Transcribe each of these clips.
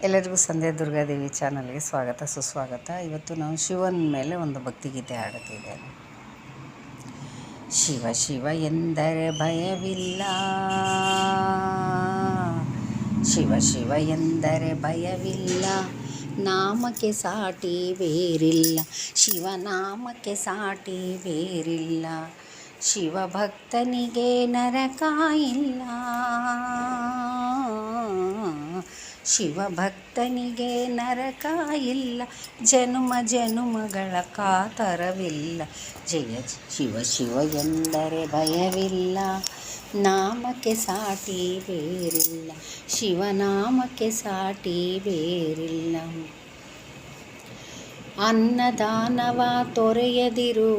ಎಲ್ಲರಿಗೂ ಸಂಧ್ಯಾ ದುರ್ಗಾದೇವಿ ಚಾನಲ್ಗೆ ಸ್ವಾಗತ ಸುಸ್ವಾಗತ. ಇವತ್ತು ನಾವು ಶಿವನ ಮೇಲೆ ಒಂದು ಭಕ್ತಿಗೀತೆ ಹಾಡುತ್ತಿದ್ದೇನೆ. ಶಿವ ಶಿವ ಎಂದರೆ ಭಯವಿಲ್ಲ, ಶಿವ ಶಿವ ಎಂದರೆ ಭಯವಿಲ್ಲ, ನಾಮಕ್ಕೆ ಸಾಟಿ ಬೇರಿಲ್ಲ, ಶಿವನಾಮಕ್ಕೆ ಸಾಟಿ ಬೇರಿಲ್ಲ, ಶಿವಭಕ್ತನಿಗೆ ನರಕ ಇಲ್ಲ, ಶಿವಭಕ್ತನಿಗೆ ನರಕ ಇಲ್ಲ, ಜನುಮ ಜನುಮಗಳ ಕಾತರವಿಲ್ಲ. ಜಯ ಶಿವ ಶಿವ ಎಂದರೆ ಭಯವಿಲ್ಲ, ನಾಮಕ್ಕೆ ಸಾಟಿ ಬೇರಿಲ್ಲ, ಶಿವನಾಮಕ್ಕೆ ಸಾಟಿ ಬೇರಿಲ್ಲ. ಅನ್ನದಾನವ ತೊರೆಯದಿರು,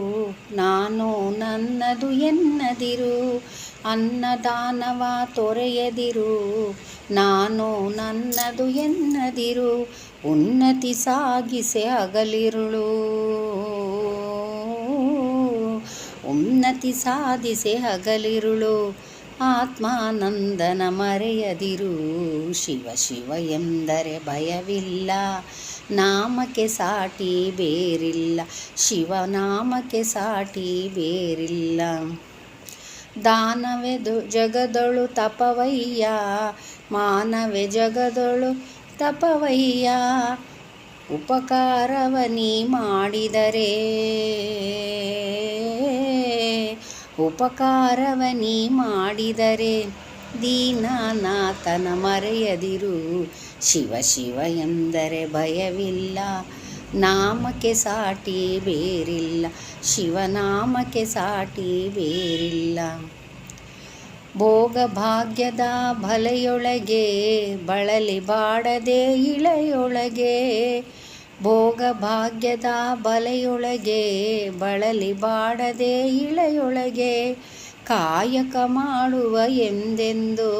ನಾನು ನನ್ನದು ಎನ್ನದಿರು, ಅನ್ನದಾನವ ತೊರೆಯದಿರು, ನಾನು ನನ್ನದು ಎನ್ನದಿರು, ಉನ್ನತಿ ಸಾಗಿಸೆ ಹಗಲಿರುಳು, ಉನ್ನತಿ ಸಾಧಿಸೆ ಹಗಲಿರುಳು, ಆತ್ಮಾನಂದನ ಮರೆಯದಿರು. ಶಿವ ಶಿವ ಎಂದರೆ ಭಯವಿಲ್ಲ, ನಾಮಕ್ಕೆ ಸಾಟಿ ಬೇರಿಲ್ಲ, ಶಿವನಾಮಕ್ಕೆ ಸಾಟಿ ಬೇರಿಲ್ಲ. ದಾನವೇ ಜಗದೊಳು ತಪವಯ್ಯ, ಮಾನವೇ ಜಗದೊಳು ತಪವಯ್ಯ, ಉಪಕಾರವ ನೀ ಮಾಡಿದರೆ, ಉಪಕಾರವ ನೀ ಮಾಡಿದರೆ, ದೀನನಾಥನ ಮರೆಯದಿರು. ಶಿವ ಶಿವ ಎಂದರೆ ಭಯವಿಲ್ಲ, ನಾಮಕ್ಕೆ ಸಾಟಿ ಬೇರಿಲ್ಲ, ಶಿವನಾಮಕ್ಕೆ ಸಾಟಿ ಬೇರಿಲ್ಲ. ಭೋಗ ಭಾಗ್ಯದ ಬಲೆಯೊಳಗೆ ಬಳಲಿ ಬಾಡದೆ ಇಳೆಯೊಳಗೆ, ಭೋಗ ಭಾಗ್ಯದ ಬಲೆಯೊಳಗೆ ಬಳಲಿ ಬಾಡದೆ ಇಳೆಯೊಳಗೆ, ಕಾಯಕ ಮಾಡುವ ಎಂದೆಂದು,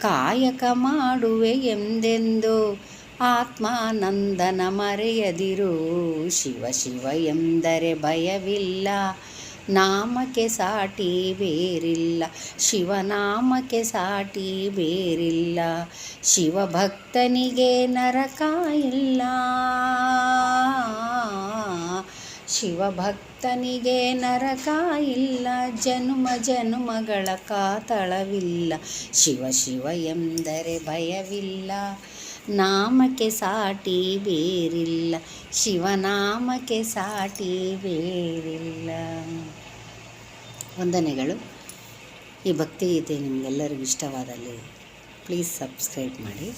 ಕಾಯಕ ಮಾಡುವೆ ಎಂದೆಂದು, ಆತ್ಮಾನಂದನ ಮರೆಯದಿರು. ಶಿವ ಶಿವ ಎಂದರೆ ಭಯವಿಲ್ಲ, ನಾಮಕ್ಕೆ ಸಾಟಿ ಬೇರಿಲ್ಲ, ಶಿವನಾಮಕ್ಕೆ ಸಾಟಿ ಬೇರಿಲ್ಲ, ಶಿವಭಕ್ತನಿಗೆ ನರಕ ಇಲ್ಲ, ಶಿವಭಕ್ತನಿಗೆ ನರಕ ಇಲ್ಲ, ಜನುಮ ಜನುಮಗಳ ಕಾತಳವಿಲ್ಲ. ಶಿವ ಶಿವ ಎಂದರೆ ಭಯವಿಲ್ಲ, ನಾಮಕ್ಕೆ ಸಾಟಿ ಬೇರಿಲ್ಲ, ಶಿವನಾಮಕ್ಕೆ ಸಾಟಿ ಬೇರಿಲ್ಲ. ವಂದನೆಗಳು. ಈ ಭಕ್ತಿಗೀತೆ ನಿಮಗೆಲ್ಲರಿಗೂ ಇಷ್ಟವಾದಲ್ಲಿ ಪ್ಲೀಸ್ ಸಬ್ಸ್ಕ್ರೈಬ್ ಮಾಡಿ.